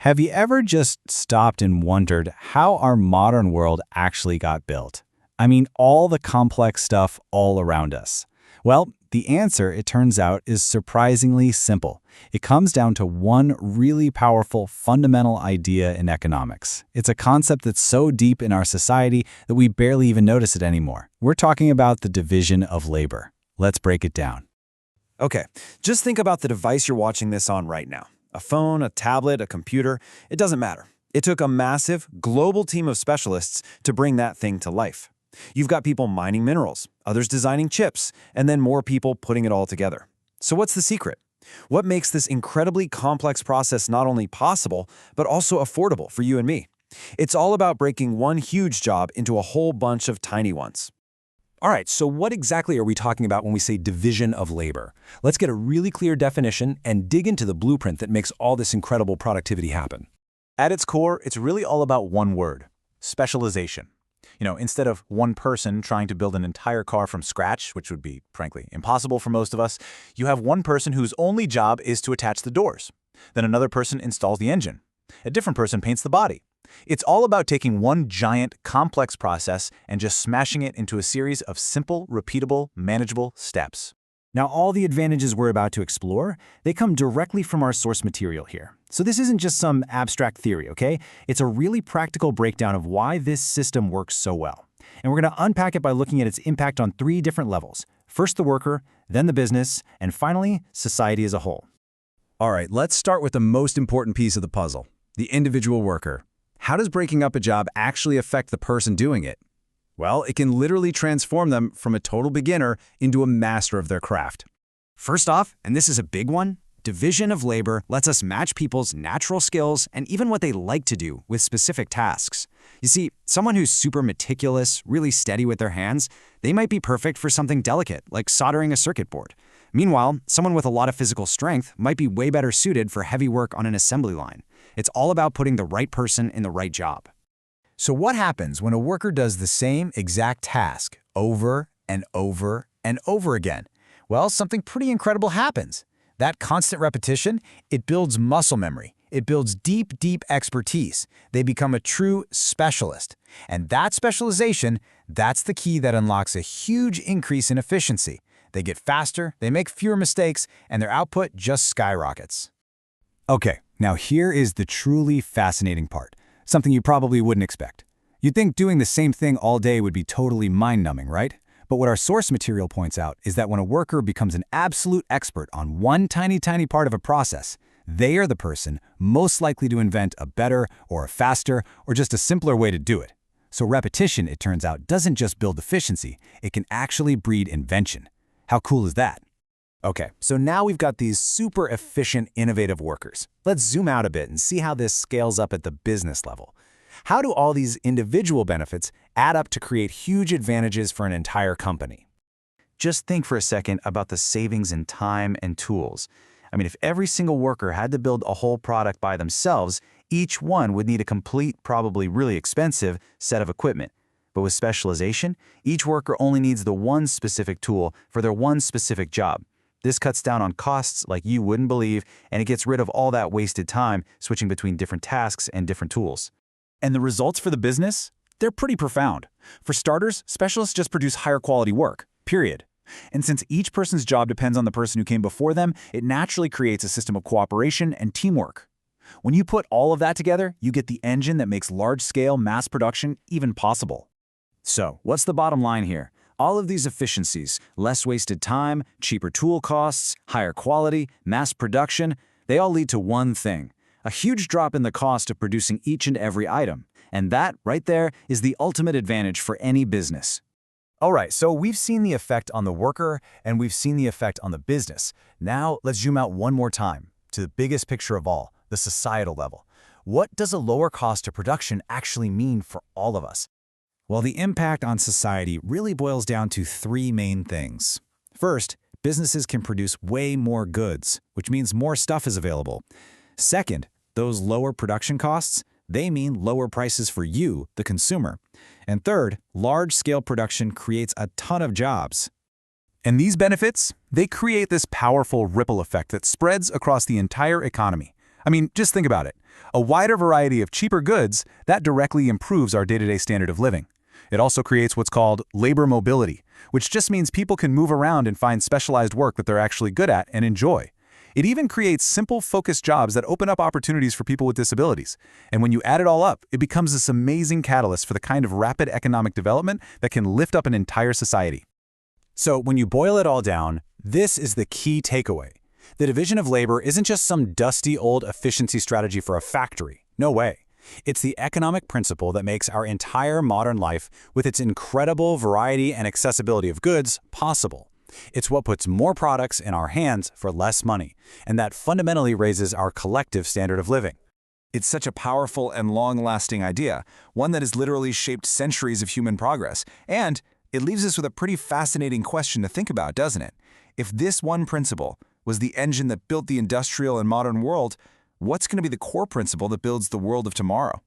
Have you ever just stopped and wondered how our modern world actually got built? I mean, all the complex stuff all around us. Well, the answer, it turns out, is surprisingly simple. It comes down to one really powerful fundamental idea in economics. It's a concept that's so deep in our society that we barely even notice it anymore. We're talking about the division of labor. Let's break it down. Okay, just think about the device you're watching this on right now. A phone, a tablet, a computer, it doesn't matter. It took a massive, global team of specialists to bring that thing to life. You've got people mining minerals, others designing chips, and then more people putting it all together. So what's the secret? What makes this incredibly complex process not only possible, but also affordable for you and me? It's all about breaking one huge job into a whole bunch of tiny ones. All right, so what exactly are we talking about when we say division of labor? Let's get a really clear definition and dig into the blueprint that makes all this incredible productivity happen. At its core, it's really all about one word: specialization. Instead of one person trying to build an entire car from scratch, which would be, frankly, impossible for most of us, you have one person whose only job is to attach the doors. Then another person installs the engine. A different person paints the body. It's all about taking one giant, complex process and just smashing it into a series of simple, repeatable, manageable steps. Now, all the advantages we're about to explore, they come directly from our source material here. So this isn't just some abstract theory, okay? It's a really practical breakdown of why this system works so well. And we're going to unpack it by looking at its impact on three different levels. First the worker, then the business, and finally, society as a whole. All right, let's start with the most important piece of the puzzle, the individual worker. How does breaking up a job actually affect the person doing it? Well, it can literally transform them from a total beginner into a master of their craft. First off, and this is a big one, division of labor lets us match people's natural skills and even what they like to do with specific tasks. You see, someone who's super meticulous, really steady with their hands, they might be perfect for something delicate, like soldering a circuit board. Meanwhile, someone with a lot of physical strength might be way better suited for heavy work on an assembly line. It's all about putting the right person in the right job. So what happens when a worker does the same exact task over and over and over again? Well, something pretty incredible happens. That constant repetition, it builds muscle memory. It builds deep, deep expertise. They become a true specialist. And that specialization, that's the key that unlocks a huge increase in efficiency. They get faster, they make fewer mistakes, and their output just skyrockets. Okay, now here is the truly fascinating part. Something you probably wouldn't expect. You'd think doing the same thing all day would be totally mind-numbing, right? But what our source material points out is that when a worker becomes an absolute expert on one tiny part of a process, they are the person most likely to invent a better or a faster or just a simpler way to do it. So repetition, it turns out, doesn't just build efficiency, it can actually breed invention. How cool is that? Okay, so now we've got these super efficient, innovative workers. Let's zoom out a bit and see how this scales up at the business level. How do all these individual benefits add up to create huge advantages for an entire company? Just think for a second about the savings in time and tools. I mean, if every single worker had to build a whole product by themselves, each one would need a complete, probably really expensive, set of equipment. But with specialization, each worker only needs the one specific tool for their one specific job. This cuts down on costs like you wouldn't believe, and it gets rid of all that wasted time switching between different tasks and different tools. And the results for the business? They're pretty profound. For starters, specialists just produce higher quality work, period. And since each person's job depends on the person who came before them, it naturally creates a system of cooperation and teamwork. When you put all of that together, you get the engine that makes large-scale mass production even possible. So, what's the bottom line here? All of these efficiencies, less wasted time, cheaper tool costs, higher quality, mass production, they all lead to one thing: a huge drop in the cost of producing each and every item. And that, right there, is the ultimate advantage for any business. All right, so we've seen the effect on the worker and we've seen the effect on the business. Now let's zoom out one more time to the biggest picture of all, the societal level. What does a lower cost of production actually mean for all of us? Well, the impact on society really boils down to three main things. First, businesses can produce way more goods, which means more stuff is available. Second, those lower production costs, they mean lower prices for you, the consumer. And third, large-scale production creates a ton of jobs. And these benefits, they create this powerful ripple effect that spreads across the entire economy. I mean, just think about it. A wider variety of cheaper goods, that directly improves our day-to-day standard of living. It also creates what's called labor mobility, which just means people can move around and find specialized work that they're actually good at and enjoy. It even creates simple, focused jobs that open up opportunities for people with disabilities. And when you add it all up, it becomes this amazing catalyst for the kind of rapid economic development that can lift up an entire society. So when you boil it all down, this is the key takeaway. The division of labor isn't just some dusty old efficiency strategy for a factory. No way. It's the economic principle that makes our entire modern life, with its incredible variety and accessibility of goods, possible. It's what puts more products in our hands for less money, and that fundamentally raises our collective standard of living. It's such a powerful and long-lasting idea, one that has literally shaped centuries of human progress. And it leaves us with a pretty fascinating question to think about, doesn't it? If this one principle was the engine that built the industrial and modern world, what's going to be the core principle that builds the world of tomorrow?